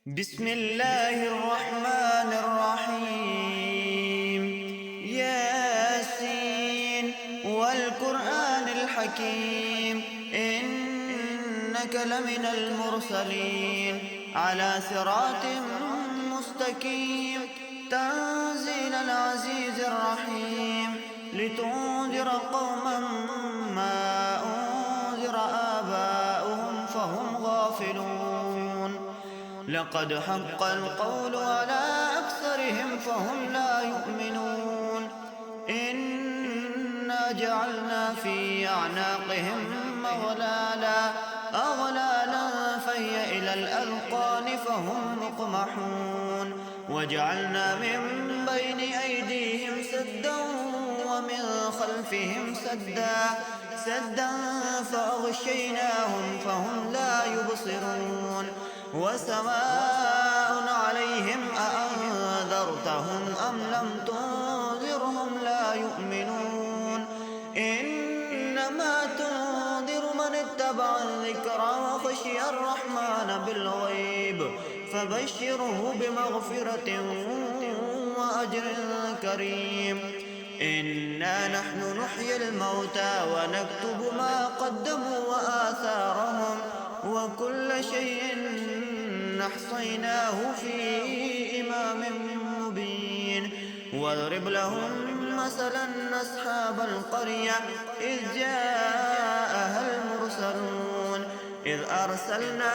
بسم الله الرحمن الرحيم. ياسين والقرآن الحكيم إنك لمن المرسلين على صراط مستقيم تنزيل العزيز الرحيم لتنذر قوما ما أنذر آباؤهم فهم غافلون. لقد حق القول على أكثرهم فهم لا يؤمنون. إنا جعلنا في أعناقهم أغلالا فهي إلى الأذقان فهم مقمحون. وجعلنا من بين أيديهم سدا ومن خلفهم سدا فأغشيناهم فهم لا يبصرون. وسواء عليهم أأنذرتهم أم لم تنذرهم لا يؤمنون. إنما تنذر من اتبع الذكر وخشي الرحمن بالغيب فبشره بمغفرة وأجر كريم. إنا نحن نحيي الموتى ونكتب ما قدموا وآثارهم وكل شيء أحصيناه في إمام مبين. واضرب لهم مثلا أصحاب القرية إذ جاءها المرسلون إذ أرسلنا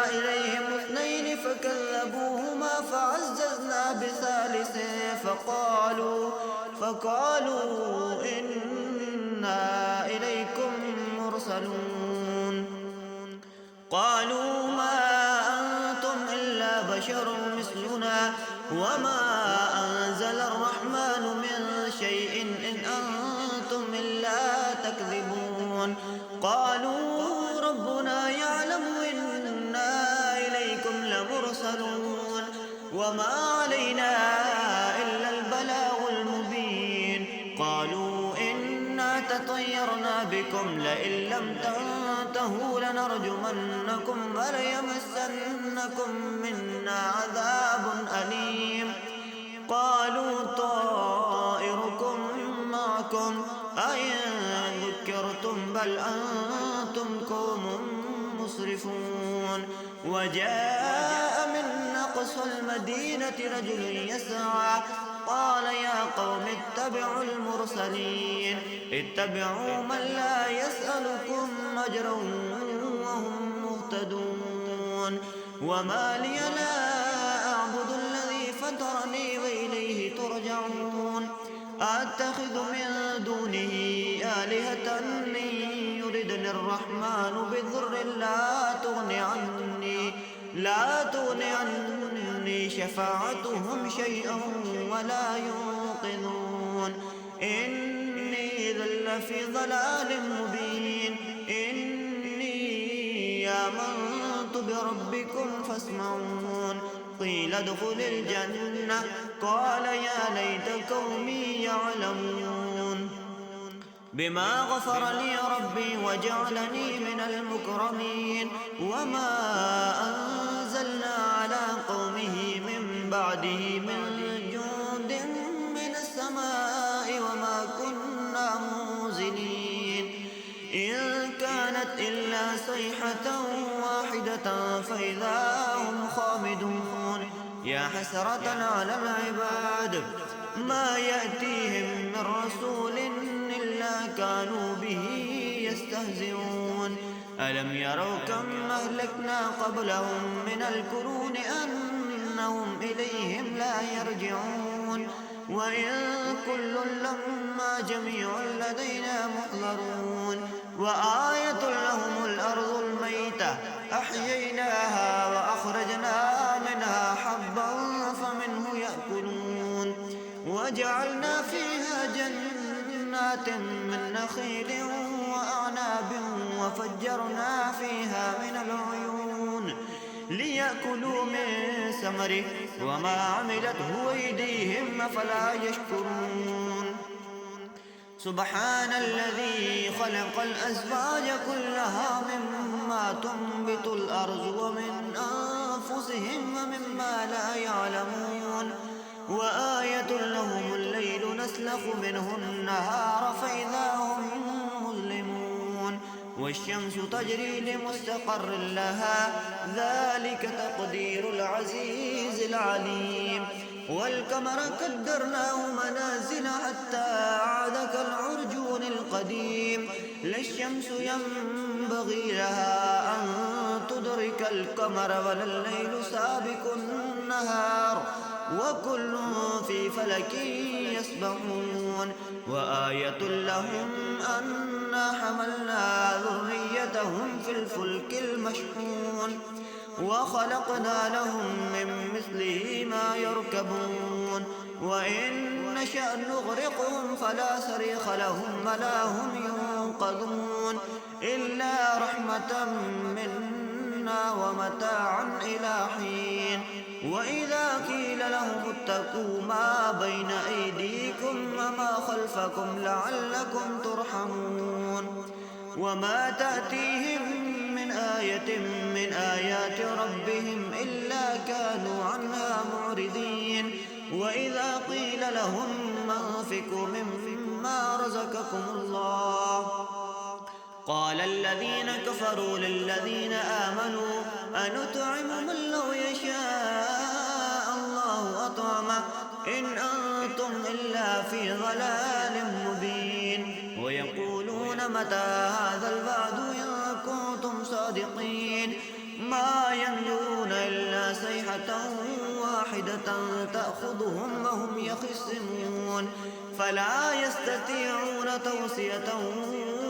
إليهم 2 فكذبوهما فعززنا بثالث فقالوا إنا إليكم مرسلون. قالوا ما أنتم إلا بشر مثلنا وما أنزل الرحمن من شيء إن أنتم إلا تكذبون. قالوا ربنا يعلم إنا إليكم لمرسلون وما علينا إلا البلاغ المبين. قالوا إنا تطيرنا بكم لئن لم تنتهوا لنرجمنكم وليمسنكم منا عذاب أليم. قالوا طائركم معكم أئن ذكرتم بل أنتم قوم مسرفون. وجاء من أقصى المدينة رجل يسعى قال يا قوم اتبعوا المرسلين اتبعوا من لا يسألكم أجرا وهم مهتدون. وما لي لا أعبد الذي فطرني وإليه ترجعون. أتخذ من دونه آلهة إن يردني الرحمن بضر لا تغني عني شفاعتهم شيئا ولا ينقذون. إني إذا لفي ضلال مبين. إني آمنت بربكم فاسمعون. قيل ادخل الجنة قال يا ليت قومي يعلمون بما غفر لي ربي وجعلني من المكرمين. وما أنزلنا على قومه من بعده من جند من السماء وما كنا منزلين. إن كانت إلا صيحة واحدة فإذا هم خامدون. يا حسرة على العباد ما يأتيهم من رسول إلا كانوا به يستهزئون. ألم يروا كم أهلكنا قبلهم من القرون أنهم إليهم لا يرجعون. وإن كل لما جميع لدينا محضرون. وآية لهم الأرض الميتة أحييناها وأخرجنا منها حبا فمنه يأكلون. وجعلنا فيها جنات من نخيل وأعناب وفجرنا فيها من العيون ليأكلوا من ثمره وما عملته أيديهم أفلا يشكرون. سبحان الذي خلق الأزواج كلها مما تنبت الأرض ومن أنفسهم ومما لا يعلمون وآية لهم الليل نسلخ منه النهار فإذا هم مظلمون والشمس تجري لمستقر لها ذلك تقدير العزيز العليم والقمر قدرناه منازل حتى عاد كالعرجون القديم لا الشمس ينبغي لها أن تدرك القمر ولا الليل سابق النهار وكل في فلك يسبحون وآية لهم أنا حملنا ذريتهم في الفلك المشحون وخلقنا لهم من مثله ما يركبون وإن نشأ نغرقهم فلا صريخ لهم ولا هم ينقذون إلا رحمة منا ومتاعا إلى حين وإذا قيل لهم اتقوا ما بين أيديكم وما خلفكم لعلكم ترحمون وما تأتيهم من آية من آيات ربهم إلا كانوا عنها معرضين وإذا قيل لهم أنفقوا مما رزقكم الله قال الذين كفروا للذين آمنوا أنطعم من لو يشاء الله أطعمه إن أنتم إلا في ضلال مبين ويقولون متى هذا الوعد إن كنتم صادقين ما ينظرون إلا صيحة واحدة تأخذهم وهم يخصمون فلا يستطيعون توصية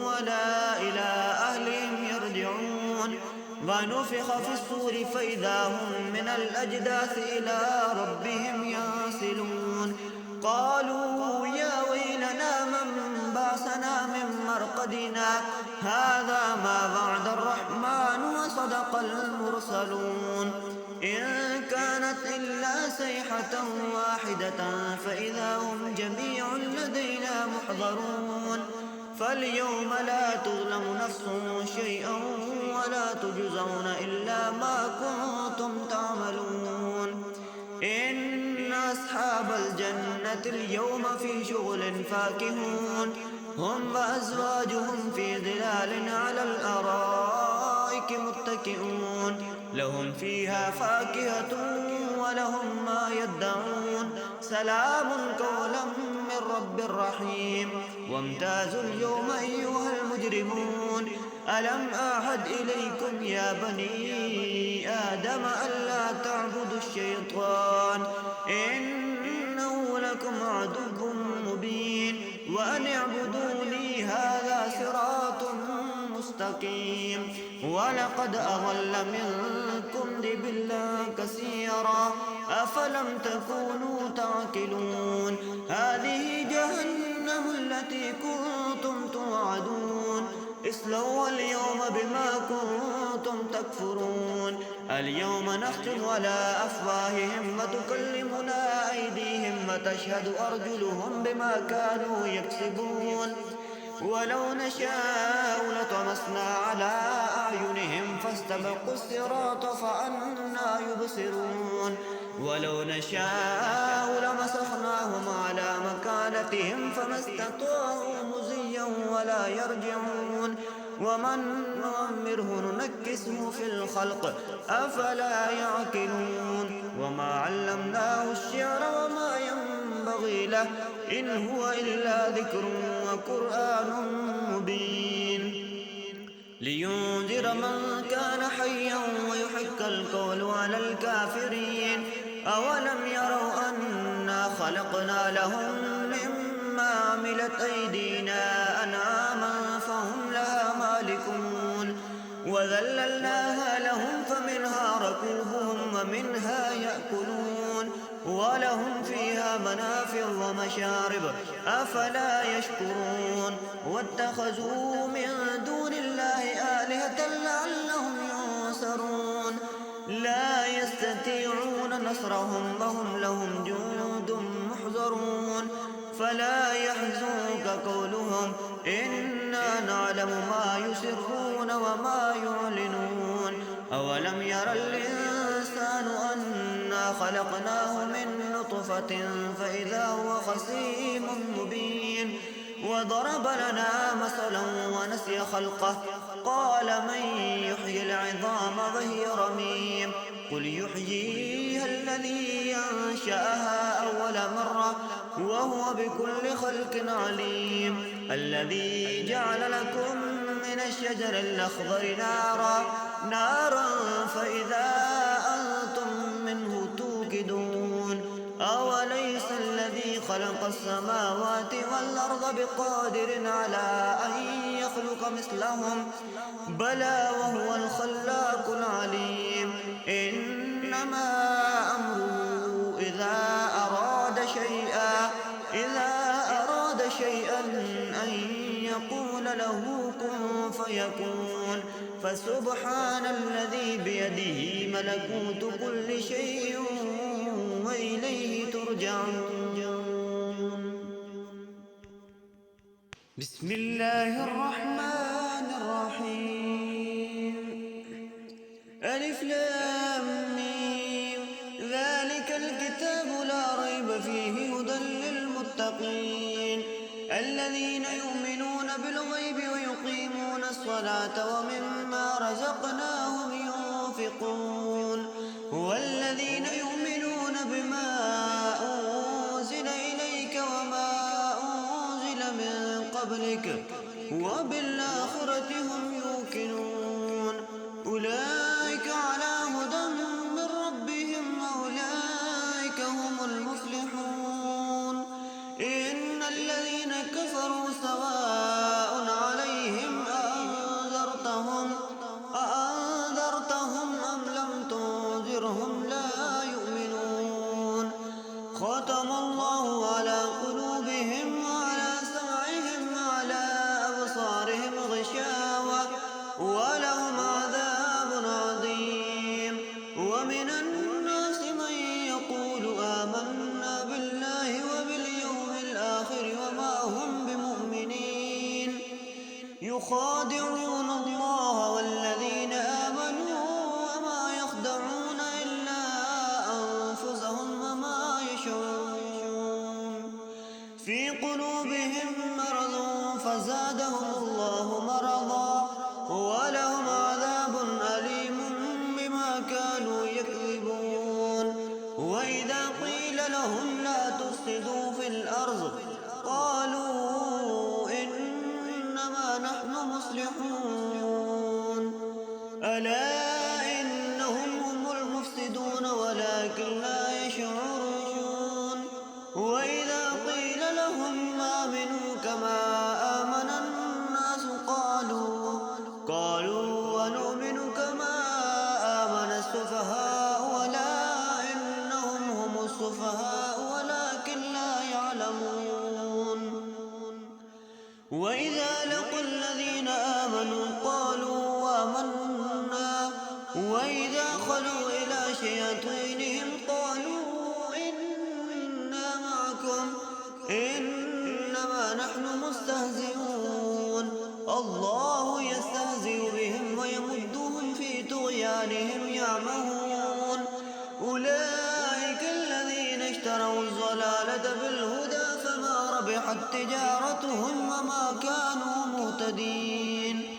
ولا إلى أهلهم يرجعون ونفخ في الصور فإذا هم من الأجداث إلى ربهم ينسلون قالوا يا ويلنا من بعثنا من مرقدنا هذا ما وعد الرحمن وصدق المرسلون إن كانت إلا صيحة واحدة فإذا هم جميع لدينا محضرون فاليوم لا تظلم نفس شيئا ولا تجزون إلا ما كنتم تعملون إن أصحاب الجنة اليوم في شغل فاكهون هم وأزواجهم في ظلال على الأرائك متكئون لهم فيها فاكهة ولهم ما يدعون سلام قولا من رب رحيم وامتازوا اليوم أيها المجرمون ألم أعهد إليكم يا بني آدم ألا تعبدوا الشيطان إنه لكم عدو مبين وأن اعبدوني هذا صراط مستقيم ولقد أضل منكم جبلا كثيرا أفلم تكونوا تعقلون هذه جهنم التي كنتم توعدون اصلوا اليوم بما كنتم تكفرون اليوم نختم على أفواههم وتكلمنا أيديهم وتشهد أرجلهم بما كانوا يكسبون ولو نشاء لطمسنا على أعينهم فاستبقوا الصراط فأنى يبصرون ولو نشاء لمسخناهم على مكانتهم فما استطاعوا مزيا ولا يرجعون ومن نعمره ننكسه في الخلق أفلا يعقلون وما علمناه الشعر وما ينبغي له إن هو إلا ذكر وقرآن مبين لينذر من كان حيا ويحق القول على الكافرين أولم يروا أنا خلقنا لهم مما عملت أيدينا أنعاما فهم لها مالكون وذللناها لهم فمنها ركوبهم ومنها يأكلون ولهم فيها منافع ومشارب أفلا يشكرون واتخذوا من دون الله آلهة لعلهم ينصرون لا يستطيعون نصرهم وهم لهم جند محضرون فلا يحزنك قولهم إنا نعلم ما يسرون وما يعلنون أولم ير الإنسان الإنسان أنا خلقناه من نطفة فإذا هو خصيم مبين وضرب لنا مثلا ونسي خلقه قال من يحيي العظام وهي رميم قل يحييها الذي أنشأها أول مرة وهو بكل خلق عليم الذي جعل لكم من الشجر الأخضر نارا فإذا أنتم منه توقدون أوليس الذي خلق السماوات والأرض بقادر على أن يخلق مثلهم بلى وهو الخلاق العليم إنما أمره إذا أراد شيئا أن يقول له كن فيكون فسبحان الذي بيده ملكوت كل شيء وإليه ترجعون. بسم الله الرحمن الرحيم ألف لام ميم ذلك الكتاب لا ريب فيه هدى للمتقين الذين يؤمنون بالغيب ويقيمون الصلاة ومما رزقناهم ينفقون والذين يؤمنون بما أنزل إليك وما أنزل من قبلك وبالآخرة هم يوقنون أولئك على هدى من ربهم أولئك هم المفلحون إن الذين كفروا سواء عليهم أأنذرتهم أم لم تنذرهم لا يؤمنون ختم الله على قلوبهم وعلى سمعهم وعلى أبصارهم غشاوة ولهم عذاب عظيم ومن الناس من يقول آمنا بالله وباليوم الآخر وما هم بمؤمنين يخادعون الله والذين آمنوا وما يخدعون إلا أنفسهم وما يشعرون في قلوبهم مرض فزادهم الله مرضا ولهم عذاب أليم بما كانوا يكذبون وإذا قيل لهم لا تفسدوا في الأرض قالوا إنما نحن مصلحون ألا إنهم هم المفسدون ولكن لا يشعرون وإذا قيل لهم آمنوا كما آمن الناس قالوا ونؤمن كما آمن السفهاء ولا إنهم هم السفهاء ولكن لا يعلمون وإذا لقوا الذين آمنوا قالوا آمنا وإذا خلوا إلى شياطينهم قالوا إنا معكم إنما نحن مستهزئون الله يستهزئ بهم ويمدهم في طغيانهم يعمهون أولئك الذين اشتروا الضلالة بالهدى فما ربحت تجارتهم وما كانوا مهتدين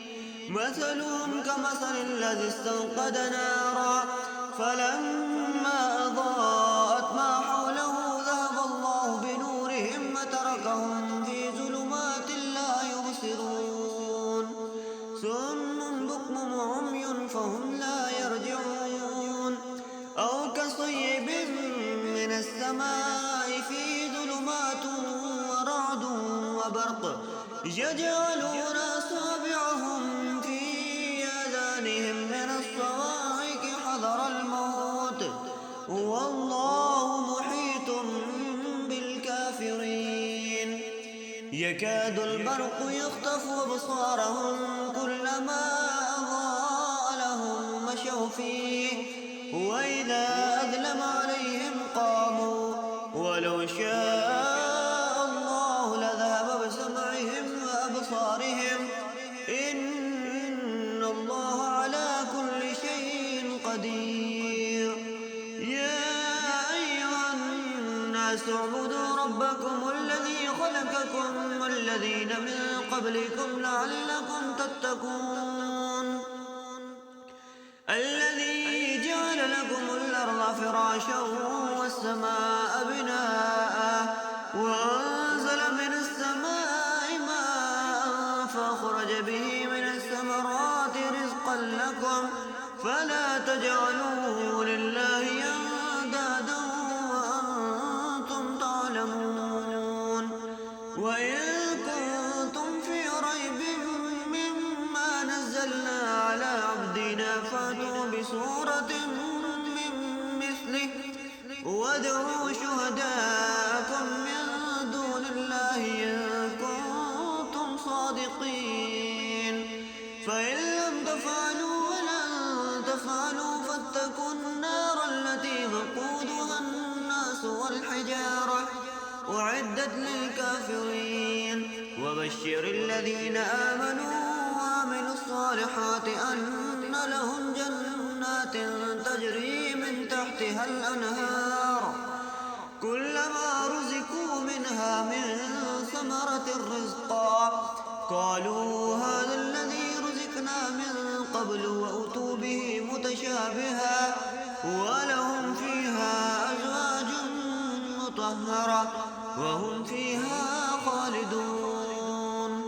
مثلهم كمثل الذي استوقد نارا فلما أضاءت ما حوله ذهب الله بنورهم وتركهم في ظلمات لا يبصرون صم بكم عمي فهم لا يرجعون أو كصيب من السماء فيه ظلمات ورعد وبرق يجعلون أصابعهم في آذانهم من الصواعق حذر الموت والله محيط بالكافرين يكاد البرق يخطف أبصارهم كلما أضاء لهم مشوا فيه وإذا أظلم عليهم قاموا ولو شاء الله لذهب بسمعهم وأبصارهم إن الله على كل شيء قدير الناس اعبدوا ربكم الذي خلقكم والذين من قبلكم لعلكم تتقون الذي جعل لكم الأرض فراشا والسماء بناء وأنزل من السماء ماء فأخرج به من الثمرات رزقا لكم فلا تجعلوا لله أندادا وأنتم تعلمون وإن كنتم في ريب مما نزلنا على عبدنا فأتوا بسورة من مثله وادعوا شهداءكم من دون الله إن كنتم صادقين فإن لم تفعلوا ولن تفعلوا فاتقوا النار التي وقودها الناس والحجارة أعدت للكافرين وبشر الذين آمنوا وعملوا الصالحات أن لهم جنات تجري من تحتها الأنهار كلما رزقوا منها من ثمرة رزقا قالوا هذا الذي رزقنا من قبل وأتوا به متشابها ولهم فيها أزواج مطهرة وهم فيها خالدون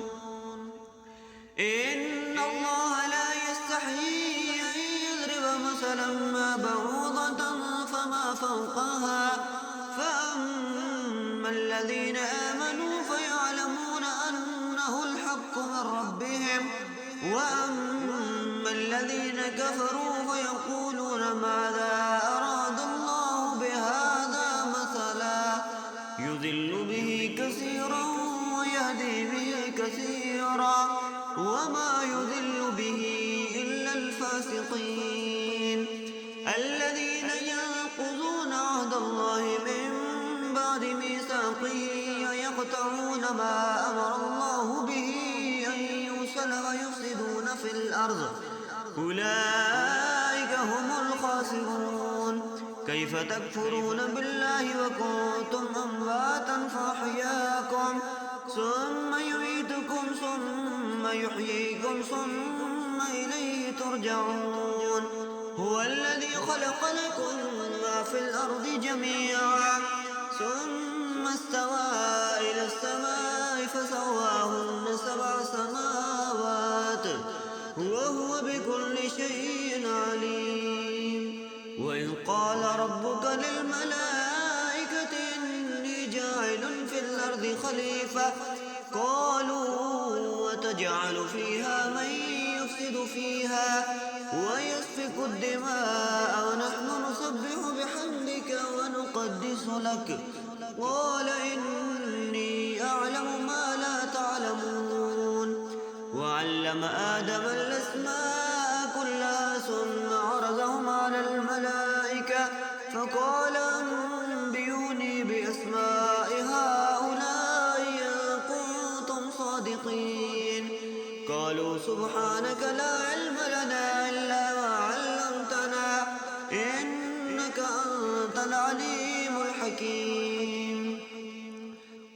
إن الله لا يستحيي أن يضرب مثلا ما بعوضة فما فوقها فأما الذين آمنوا فيعلمون أنه الحق من ربهم وأما الذين كفروا فيقولون ماذا أراد الله بهذا مثلا يضل به كثيرا ويهدي به كثيرا وما يضل به إلا الفاسقين الذين ينقضون عهد الله من بعد ميثاقه ويقطعون ما أمر الله به أن يوصل ويفسدون في الأرض أولئك هم الخاسرون كيف تكفرون بالله وكنتم أمواتا فأحياكم ثم يميتكم ثم يحييكم ثم إليه ترجعون هو الذي خلق لكم ما في الأرض جميعا ثم استوى إلى السماء فسواهن 7 سماوات وهو بكل شيء عليم وإذ قال ربك للملائكة إني جاعل في الأرض خليفة قالوا وتجعل فيها من يفسد فيها ويسفك الدماء ونحن نسبح بحمدك ونقدس لك قال إني أعلم ما لا تعلمون وعلم آدم الأسماء كلها ثم عرضهم على الملائكة فقال أنبئوني بأسماء هؤلاء إن كنتم صادقين قالوا سبحانك لا علم لنا إلا ما علمتنا إنك أنت العليم الحكيم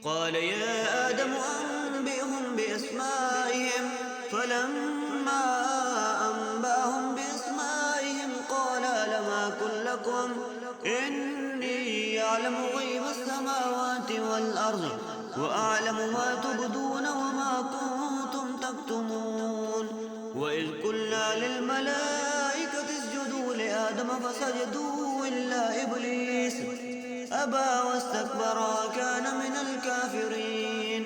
قال يا آدم أنبئهم بأسمائهم فلما أنبأهم بأسمائهم قال ألم أقل لكم إني أعلم غيب السماوات والأرض وأعلم ما تبدون وما كنتم تكتمون وإذ قلنا للملائكة اسجدوا لآدم فسجدوا إلا إبليس أبى واستكبر وكان من الكافرين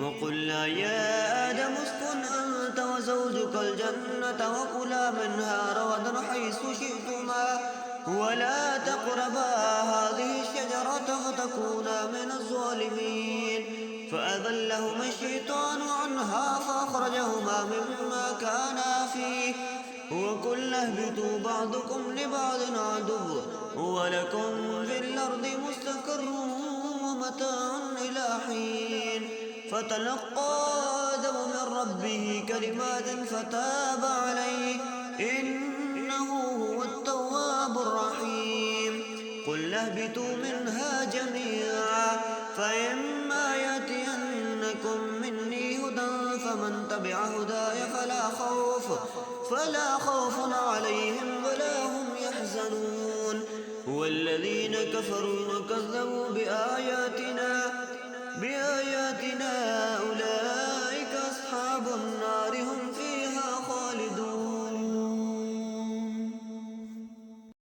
وقلنا يا آدم اسكن أنت وزوجك الجنة وكلا منها رغدا حيث شئتما ولا تقربا هذه الشجرة فتكونا من الظالمين فأذلهما الشيطان عنها فأخرجهما مما كانا فيه وقلنا اهبطوا بعضكم لبعض عدو ولكم في الأرض مستقر ومتاع إلى حين فتلقى آدم من ربه كلمات فتاب عليه إنه هو التواب الرحيم قلنا اهبطوا منها جميعا فإما يأتينكم مني هدى فمن تبع هداي فلا خوف عليهم ولا هم يحزنون والذين كفروا وكذبوا بآياتنا أولئك